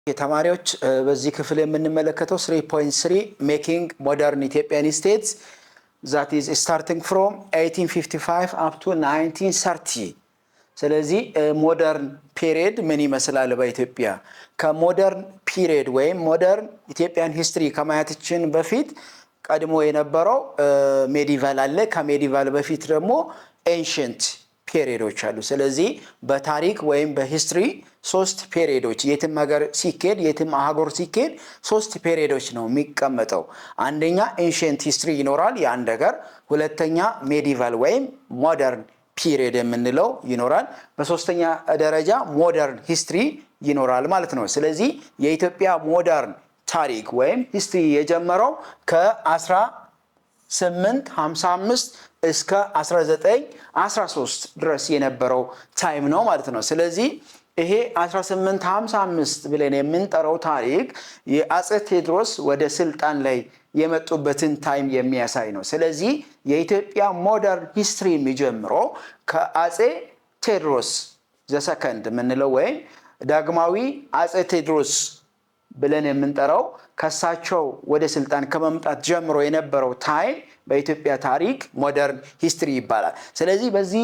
የተማሪዎች በዚህ ክፍል የምንመለከተው 3.3 making modern Ethiopian states that is starting from 1855 up to 1930 ስለዚህ ሞደርን ፒሪየድ ምን ይመስላል በኢትዮጵያ ከሞደርን ፒሪየድ ወይም ሞደርን ኢትዮጵያን ሂስትሪ ከማየታችን በፊት ቀድሞ የነበረው ሜዲቫል አለ ከሜዲቫል በፊት ደግሞ ኤንሸንት ፔሪዮዶች አሉ ስለዚህ በታሪክ ወይም በሂስትሪ ሶስት ፔሪዮዶች የትም ሀገር ሲኬድ የትም አህጉር ሲኬድ ሶስት ፔሪዮዶች ነው የሚቀመጠው አንደኛ ኤንሸንት ሂስትሪ ይኖራል የአንድ ሀገር ሁለተኛ ሜዲቫል ወይም ሞደርን ፒሪየድ የምንለው ይኖራል በሶስተኛ ደረጃ ሞደርን ሂስትሪ ይኖራል ማለት ነው ስለዚህ የኢትዮጵያ ሞደርን ታሪክ ወይም ሂስትሪ የጀመረው ከ1855 እስከ 1913 ድረስ የነበረው ታይም ነው ማለት ነው ስለዚህ ይሄ 1855 ብለን የምንጠራው ታሪክ የአፄ ቴዎድሮስ ወደ ስልጣን ላይ የመጡበትን ታይም የሚያሳይ ነው ስለዚህ የኢትዮጵያ ሞደርን ሂስትሪ የሚጀምረው ከአፄ ቴዎድሮስ ዘሰከንድ ምንለው ወይ ዳግማዊ አፄ ቴዎድሮስ ብለን የምንጠራው ከሳቸው ወደ ስልጣን ከመምጣት ጀምሮ የነበረው ታይም በኢትዮጵያ ታሪክ ሞደርን ሂስትሪ ይባላል ስለዚህ በዚህ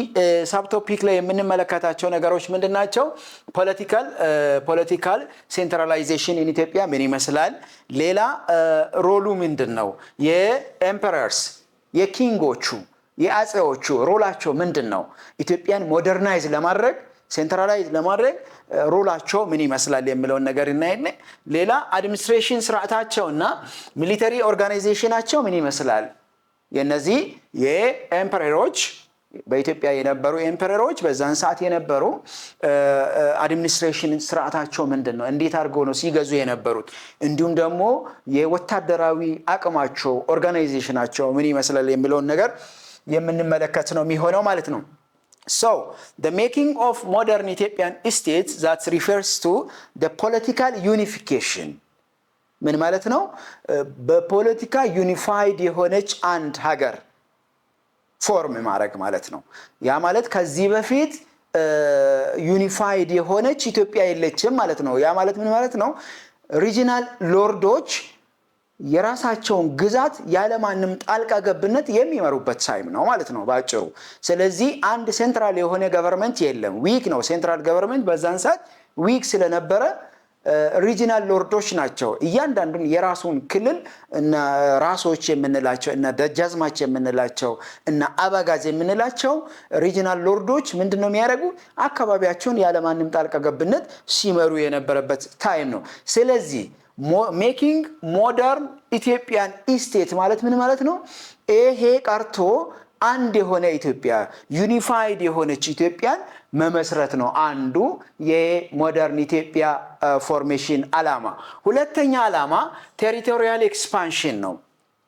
ሳብ ቶፒክ ላይ የምንመለከታቸው ነገሮች ምንድናቸው ፖለቲካል ሴንትራላይዜሽን ኢን ኢትዮጵያ ምን ይመስላል ሌላ ሮሉ ምንድነው የኤምፐረርስ የኪንጎቹ የአፄዎቹ ሮላቸው ምንድነው ኢትዮጵያን ሞደርናይዝ ለማድረግ ሴንትራላይዝ ለማድረግ ሮላቸው ምን ይመስላል የሚለው ነገር እናይነ ሌላ አድሚኒስትሬሽን ስርዓታቸውና ሚሊተሪ ኦርጋናይዜሽናቸው ምን ይመስላል የነዚህ የኤምፐረሮች በኢትዮጵያ የነበሩ ኤምፐረሮች በዛን ሰዓት የነበሩ አድሚኒስትሬሽን ስርዓታቸው ምንድነው እንዴት አድርገው ነው ሲገዙ የነበሩት እንዲሁም ደግሞ የወታደራዊ አቅማቸው ኦርጋናይዜሽናቸው ምን ይመስላል የሚለው ነገር የምንመለከት ነው የሚሆነው ማለት ነው So, the making of modern Ethiopian states that refers to the political unification. ምን ማለት ነው? በፖለቲካ ዩኒፋይድ የሆነች አንድ ሀገር ፎርም ማድረግ ማለት ነው። ያ ማለት ከዚህ በፊት ዩኒፋይድ የሆነች ኢትዮጵያ የለችም ማለት ነው። ያ ማለት ምን ማለት ነው? ሪጂናል ሎርዶች የራሳቸውን ግዛት ያለማንም ጣልቃ ገብነት የሚመሩበት ታይም ነው ማለት ነው ባጭሩ ስለዚህ አንድ ሴንትራል የሆነ ገቨርንመንት የለም ዊክ ነው ሴንትራል ገቨርንመንት በዛን ሰዓት ዊክ ስለነበረ ሪጂናል ሎርዶች ናቸው እያንዳንዱን የራሱን ክልል እና ራሶች የምንላቸው እና ደጃዝማች የምንላቸው እና አባጋዝ የምንላቸው ሪጂናል ሎርዶች ምንድነው የሚያደርጉ አካባቢያቸውን ያለማንም ጣልቃ ገብነት ሲመሩ የነበረበት ታይም ነው ስለዚህ making modern Ethiopian state ማለት ምን ማለት ነው ይሄ ቀርቶ አንድ የሆነ ኢትዮጵያ ዩኒፋይድ የሆነች ኢትዮጵያን መመስረት ነው አንዱ የሞደርን ኢትዮጵያ ፎርሜሽን አላማ ሁለተኛ አላማ ቴሪቶሪያል ኤክስፓንሽን ነው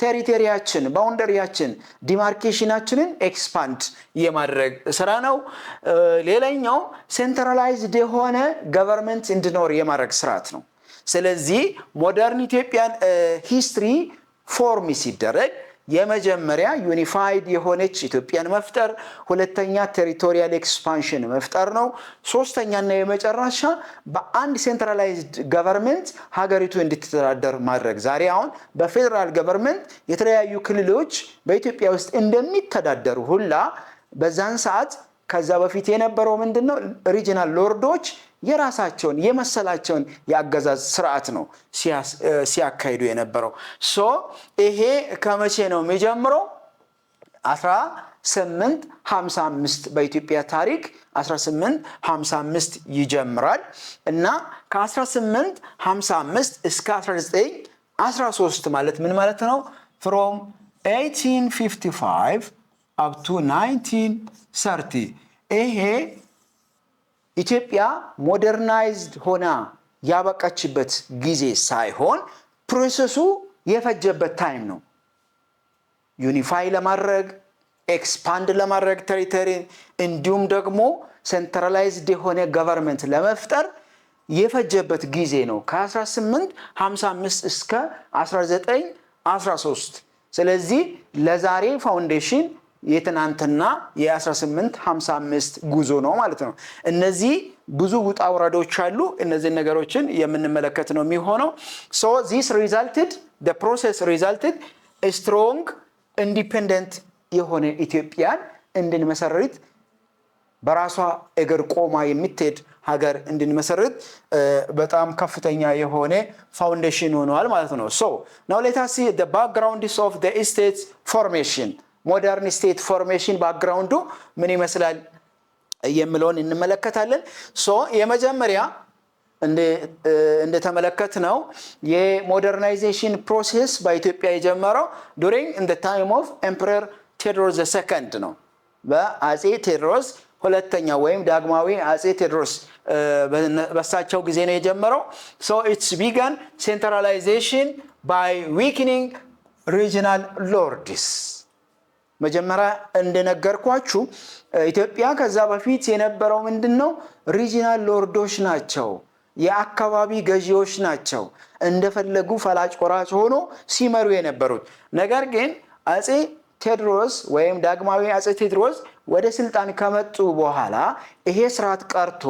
ቴሪቶሪያችን ባውንደሪያችን ዲማርኬሽናችንን ኤክስፓንድ የማድረግ ስራ ነው ሌላኛው ሴንትራላይዝድ የሆነ ገቨርንመንት እንዲኖር የማድረግ ስርዓት ነው ስለዚህ ሞደርን ኢትዮጵያን ሂስትሪ ፎርም ሲደረግ የመጀመሪያ ዩኒፋይድ የሆነች ኢትዮጵያን መፍጠር ሁለተኛ ቴሪቶሪያል ኤክስፓንሽን መፍጠር ነው ሶስተኛና የመጨረሻ በአንድ ሴንትራላይዝድ ገቨርንመንት ሀገሪቱ እንድትተዳደር ማድረግ ዛሬ አሁን በፌደራል ገቨርንመንት የተለያዩ ክልሎች በኢትዮጵያ ውስጥ እንደሚተዳደሩ ሁላ በዛን ሰዓት ከዛ በፊት የነበረው ምንድነው ሪጂናል ሎርዶች የራሳቸውን የመሰላቸውን ያገዛዝ ስርዓት ነው ሲያካሂዱ የነበረው ሶ ይሄ ከመቼ ነው የሚጀምረው 1855 በኢትዮጵያ ታሪክ 1855 ይጀምራል እና ከ1855 እስከ 1913 ማለት ምን ማለት ነው from 1855 up to 1930 ይሄ ኢትዮጵያ ሞደርናይዝድ ሆና ያበቃችበት ጊዜ ሳይሆን ፕሮሰሱ የፈጀበት ታይም ነው ዩኒፋይ ለማድረግ ኤክስፓንድ ለማድረግ ቴሪቶሪ እንዲሁም ደግሞ ሴንትራላይዝድ የሆነ ገቨርንመንት ለመፍጠር የፈጀበት ጊዜ ነው ከ1855 እስከ 1913 ስለዚህ ለዛሬ ፋውንዴሽን የትናንትና የ1855 ጉዞ ነው ማለት ነው። እነዚህ ብዙ ውጣ ውረዶች አሉ። እነዚህ ነገሮችን የምንመለከት ነው የሚሆነው። so the process resulted a strong independent የሆነ ኢትዮጵያን እንድንመሰርት በራሷ እግር ቆማ የምትሄድ ሀገር እንድንመሰርት በጣም ከፍተኛ የሆነ ፋውንዴሽን ሆኗል ማለት ነው። so now let us see the background of the state formation. modern state formation background ምን ይመስላል የሚለውን እንመለከታለን። so የመጀመሪያ እንደተመለከትነው የሞደርናይዜሽን ፕሮሰስ በኢትዮጵያ የጀመረው during the time of Emperor Theodore II ነው። በአጼ ቴዎድሮስ ሁለተኛ ወይም ዳግማዊ አጼ ቴዎድሮስ በሳቸው ጊዜ ነው የጀመረው። so it's began centralization by weakening regional lords. መጀመሪያ እንደነገርኳችሁ ኢትዮጵያ ከዛ በፊት የነበረው ምንድነው? ሪጂናል ሎርዶች ናቸው፣ የአካባቢ ገዢዎች ናቸው፣ እንደፈለጉ ፈላጭ ቆራጭ ሆኖ ሲመሩ የነበሩት። ነገር ግን አጼ ቴዎድሮስ ወይም ዳግማዊ አጼ ቴዎድሮስ ወደ ስልጣን ከመጡ በኋላ ይሄ ስርዓት ቀርቶ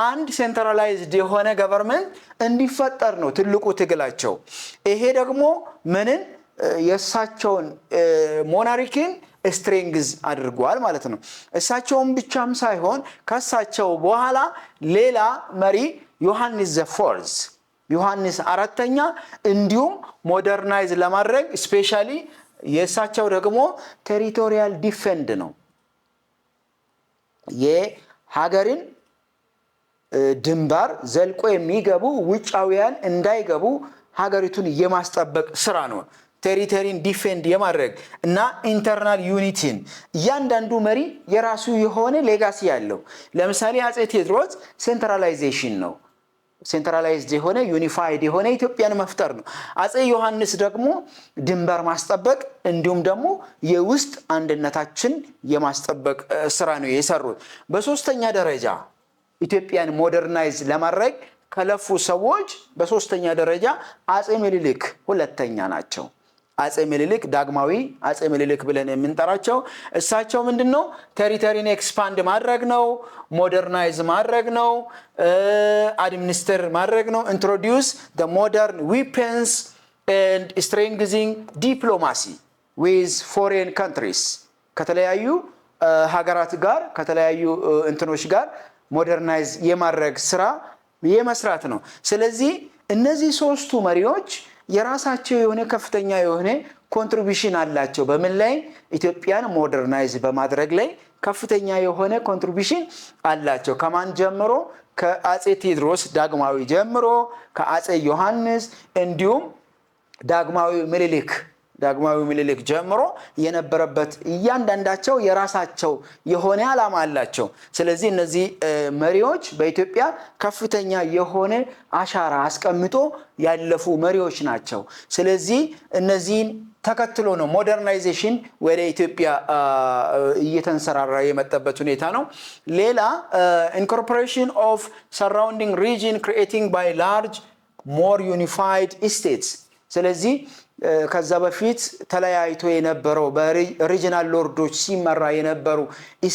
አንድ ሴንትራላይዝድ የሆነ ገቨርንመንት እንዲፈጠር ነው ትልቁ ትግላቸው። ይሄ ደግሞ ምንን የሳቸውን ሞናርኪን ስትሬንግዝ አድርጓል ማለት ነው። እሳቸውም ብቻም ሳይሆን ከሳቸው በኋላ ሌላ መሪ ዮሐንስ ዘፎርዝ ዮሐንስ አራተኛ እንዲሁም ሞደርናይዝ ለማድረግ ስፔሻሊ የሳቸው ደግሞ ቴሪቶሪያል ዲፌንድ ነው። የሀገርን ድንበር ዘልቆ የሚገቡ ውጫውያን እንዳይገቡ ሀገሪቱን የማስጠበቅ ስራ ነው። ቴሪቶሪን ዲፌንድ የማድረግ እና ኢንተርናል ዩኒቲን እያንዳንዱ መሪ የራሱ የሆነ ሌጋሲ ያለው። ለምሳሌ አጼ ቴዎድሮስ ሴንትራላይዜሽን ነው። ሴንትራላይዝድ የሆነ ዩኒፋይድ የሆነ ኢትዮጵያን መፍጠር ነው። አጼ ዮሐንስ ደግሞ ድንበር ማስጠበቅ እንዲሁም ደግሞ የውስጥ አንድነታችን የማስጠበቅ ስራ ነው የሰሩት። በሶስተኛ ደረጃ ኢትዮጵያን ሞደርናይዝ ለማድረግ ከለፉ ሰዎች በሶስተኛ ደረጃ አጼ ምኒልክ ሁለተኛ ናቸው። አጼ ምኒልክ ዳግማዊ አጼ ምኒልክ ብለን የምንጠራቸው እሳቸው ምንድነው? ቴሪቶሪን ኤክስፓንድ ማድረግ ነው፣ ሞደርናይዝ ማድረግ ነው፣ አድሚኒስትር ማድረግ ነው። ኢንትሮዲዩስ the modern weapons and strengthening diplomacy with foreign countries ከተለያዩ ሀገራት ጋር ከተለያዩ እንትኖች ጋር ሞደርናይዝ የማድረግ ስራ የመስራት ነው። ስለዚህ እነዚህ ሶስቱ መሪዎች የራሳቸው የሆነ ከፍተኛ የሆነ ኮንትሪቢዩሽን አላቸው። በምን ላይ? ኢትዮጵያን ሞደርናይዝ በማድረግ ላይ ከፍተኛ የሆነ ኮንትሪቢዩሽን አላቸው። ከማን ጀምሮ? ከአጼ ቴዎድሮስ ዳግማዊ ጀምሮ ከአጼ ዮሐንስ እንዲሁም ዳግማዊ ምኒልክ ጀምሮ የነበረበት እያንዳንዳቸው የራሳቸው የሆነ ዓላማ አላቸው። ስለዚህ እነዚህ መሪዎች በኢትዮጵያ ከፍተኛ የሆነ አሻራ አስቀምጦ ያለፉ መሪዎች ናቸው። ስለዚህ እነዚህን ተከትሎ ነው ሞደርናይዜሽን ወደ ኢትዮጵያ እየተንሰራራ የመጣበት ሁኔታ ነው። ሌላ incorporation of surrounding region creating by large more unified states። ስለዚህ ከዛ በፊት ተለያይቶ የነበረው በሪጂናል ሎርዶች ሲመራ የነበሩ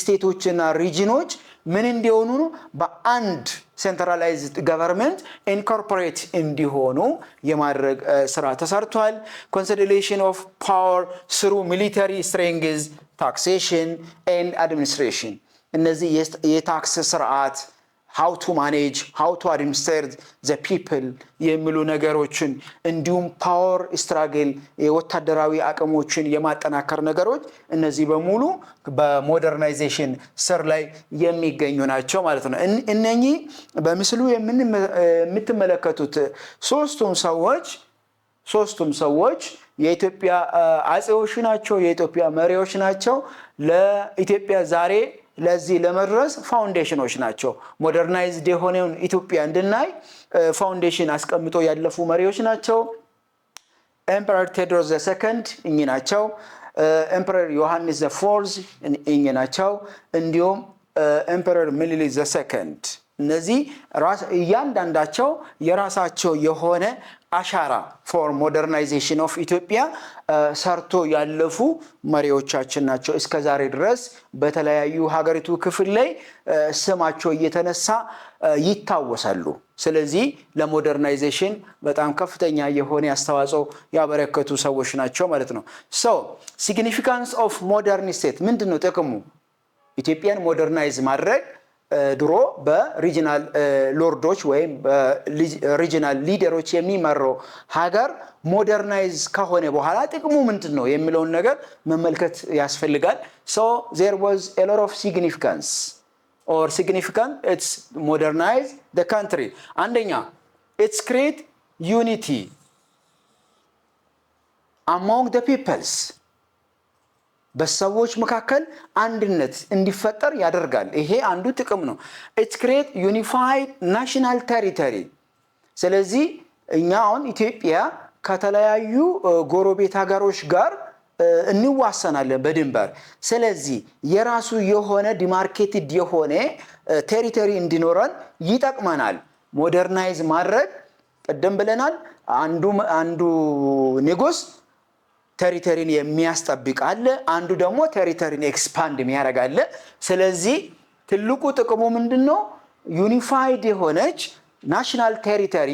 ስቴቶችና ሪጂኖች ምን እንዲሆኑ ነው? በአንድ ሴንትራላይዝድ ገቨርንመንት ኢንኮርፖሬት እንዲሆኑ የማድረግ ስራ ተሰርቷል። ኮንሶሊዴሽን ኦፍ ፓወር ስሩ ሚሊተሪ ስትሬንግዝ ታክሴሽን ኤንድ አድሚኒስትሬሽን። እነዚህ የታክስ ስርዓት how to manage, how to administer the people የሚሉ ነገሮችን እንዲሁም ፓወር ስትራግል የወታደራዊ አቅሞችን የማጠናከር ነገሮች እነዚህ በሙሉ በሞደርናይዜሽን ስር ላይ የሚገኙ ናቸው ማለት ነው። እነኚህ በምስሉ የምትመለከቱት ሶስቱም ሰዎች የኢትዮጵያ አጼዎች ናቸው፣ የኢትዮጵያ መሪዎች ናቸው። ለኢትዮጵያ ዛሬ ለዚህ ለመድረስ ፋውንዴሽኖች ናቸው። ሞደርናይዝድ የሆነውን ኢትዮጵያ እንድናይ ፋውንዴሽን አስቀምጦ ያለፉ መሪዎች ናቸው። ኤምፐረር ቴዎድሮስ II እኚህ ናቸው። ኤምፐረር ዮሐንስ ዘፎርዝ እኚህ ናቸው። እንዲሁም ኤምፐረር ምኒልክ II። እነዚህ እያንዳንዳቸው የራሳቸው የሆነ አሻራ ፎር ሞደርናይዜሽን ኦፍ ኢትዮጵያ ሰርቶ ያለፉ መሪዎቻችን ናቸው። እስከ ዛሬ ድረስ በተለያዩ ሀገሪቱ ክፍል ላይ ስማቸው እየተነሳ ይታወሳሉ። ስለዚህ ለሞደርናይዜሽን በጣም ከፍተኛ የሆነ አስተዋጽኦ ያበረከቱ ሰዎች ናቸው ማለት ነው። ሶ ሲግኒፊካንስ ኦፍ ሞደርን ስቴት ምንድነው ጥቅሙ? ኢትዮጵያን ሞደርናይዝ ማድረግ ድሮ በሪጂናል ሎርዶች ወይም በሪጂናል ሊደሮች የሚመራው ሀገር ሞደርናይዝ ከሆነ በኋላ ጥቅሙ ምንድነው የሚለውን ነገር መመልከት ያስፈልጋል። so there was a lot of significance or significant it's modernize the country። አንደኛ it's create unity among the peoples በሰዎች መካከል አንድነት እንዲፈጠር ያደርጋል። ይሄ አንዱ ጥቅም ነው። it create unified national territory። ስለዚህ እኛ አሁን ኢትዮጵያ ከተለያዩ ጎረቤት ሀገሮች ጋር እንዋሰናለን በድንበር። ስለዚህ የራሱ የሆነ ዲማርኬትድ የሆነ ቴሪቶሪ እንዲኖረን ይጠቅመናል። ሞደርናይዝ ማድረግ ቀደም ብለናል። አንዱ ንጉስ ቴሪቶሪን የሚያስጠብቅ አለ፣ አንዱ ደግሞ ቴሪቶሪን ኤክስፓንድ የሚያደርግ አለ። ስለዚህ ትልቁ ጥቅሙ ምንድነው? ዩኒፋይድ የሆነች ናሽናል ቴሪቶሪ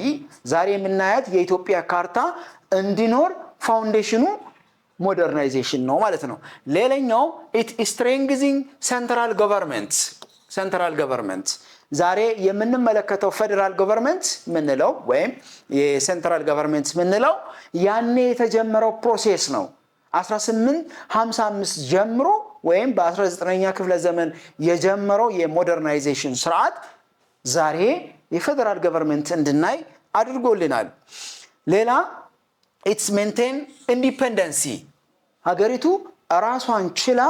ዛሬ የምናያት የኢትዮጵያ ካርታ እንዲኖር ፋውንዴሽኑ ሞደርናይዜሽን ነው ማለት ነው። ሌላኛው ኢት ስትሬንግዚንግ ሴንትራል ገቨርንመንት ዛሬ የምንመለከተው ፌደራል ገቨርንመንት ምንለው ወይም የሴንትራል ገቨርንመንት ምንለው ያኔ የተጀመረው ፕሮሴስ ነው። 1855 ጀምሮ ወይም በ19ኛ ክፍለ ዘመን የጀመረው የሞደርናይዜሽን ስርዓት ዛሬ የፌደራል ገቨርንመንት እንድናይ አድርጎልናል። ሌላ ኢትስ ሜንቴን ኢንዲፔንደንሲ ሀገሪቱ ራሷን ችላ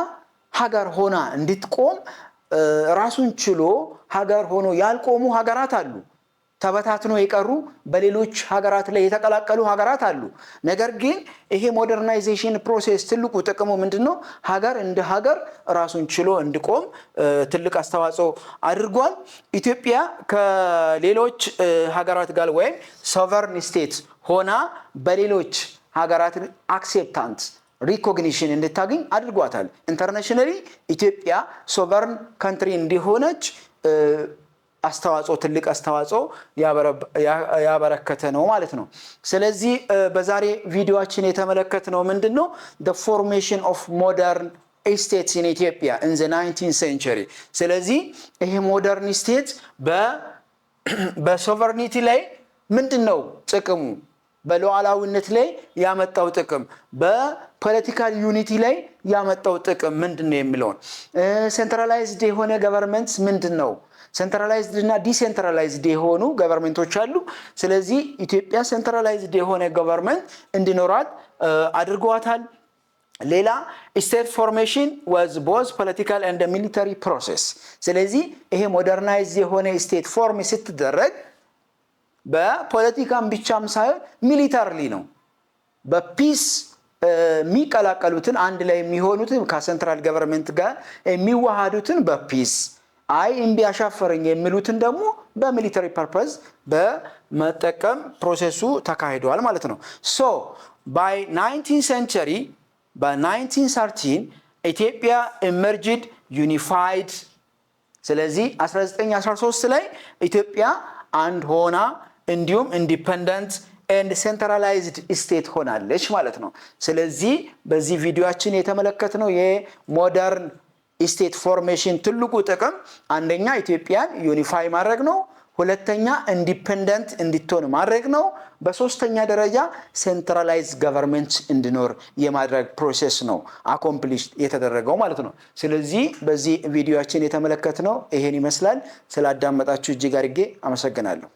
ሀገር ሆና እንድትቆም ራሱን ችሎ ሀገር ሆኖ ያልቆሙ ሀገራት አሉ። ተበታትኖ የቀሩ በሌሎች ሀገራት ላይ የተቀላቀሉ ሀገራት አሉ። ነገር ግን ይሄ ሞደርናይዜሽን ፕሮሴስ ትልቁ ጥቅሙ ምንድነው? ሀገር እንደ ሀገር ራሱን ችሎ እንዲቆም ትልቅ አስተዋጽኦ አድርጓል። ኢትዮጵያ ከሌሎች ሀገራት ጋር ወይም ሶቨርን ስቴት ሆና በሌሎች ሀገራት አክሴፕታንስ ሪኮግኒሽን እንድታገኝ አድርጓታል። ኢንተርናሽናሊ ኢትዮጵያ ሶቨርን ካንትሪ እንዲሆነች ትልቅ አስተዋጽኦ ያበረከተ ነው ማለት ነው። ስለዚህ በዛሬ ቪዲዮአችን የተመለከትነው ምንድነው? the formation of modern states in Ethiopia in the 19th century። ስለዚህ ይሄ ሞደርን ስቴት በሶቨርኒቲ ላይ ምንድነው ጥቅሙ? በሉዓላዊነት ላይ ያመጣው ጥቅም፣ በፖለቲካል ዩኒቲ ላይ ያመጣው ጥቅም ምንድነው የሚለውን ሴንትራላይዝድ የሆነ ገቨርንመንት ምንድነው? ሴንትራላይዝድ እና ዲሴንትራላይዝድ የሆኑ ገቨርንመንቶች አሉ። ስለዚህ ኢትዮጵያ ሴንትራላይዝድ የሆነ ገቨርንመንት እንዲኖራት አድርጓታል። ሌላ ስቴት ፎርሜሽን was both political and military process። ስለዚህ ይሄ ሞደርናይዝ የሆነ ስቴት ፎርም ስትደረግ በፖለቲካም ብቻም ሳይሆን ሚሊታሪሊ ነው። በፒስ የሚቀላቀሉትን አንድ ላይ የሚሆኑትን ከሴንትራል ገቨርንመንት ጋር የሚዋሃዱትን በፒስ እምቢ አሻፈረኝ የሚሉትን ደግሞ በሚሊታሪ ፐርፐዝ በመጠቀም ፕሮሰሱ ተካሂዷል ማለት ነው። ሶ by 19th century by 1913 ኢትዮጵያ emerged unified። ስለዚህ 1913 ላይ ኢትዮጵያ አንድ ሆና እንዲሁም ኢንዲፔንደንት and centralized state ሆናለች ማለት ነው። ስለዚህ በዚህ ቪዲዮአችን የተመለከትነው የሞደርን ስቴት ፎርሜሽን ትልቁ ጥቅም አንደኛ ኢትዮጵያን ዩኒፋይ ማድረግ ነው፣ ሁለተኛ ኢንዲፔንደንት እንድትሆን ማድረግ ነው፣ በሶስተኛ ደረጃ ሴንትራላይዝ ገቨርንመንት እንዲኖር የማድረግ ፕሮሰስ ነው አኮምፕሊሽ የተደረገው ማለት ነው። ስለዚህ በዚህ ቪዲዮአችን የተመለከትነው ይሄን ይመስላል። ስላዳመጣችሁ እጅግ አድርጌ አመሰግናለሁ።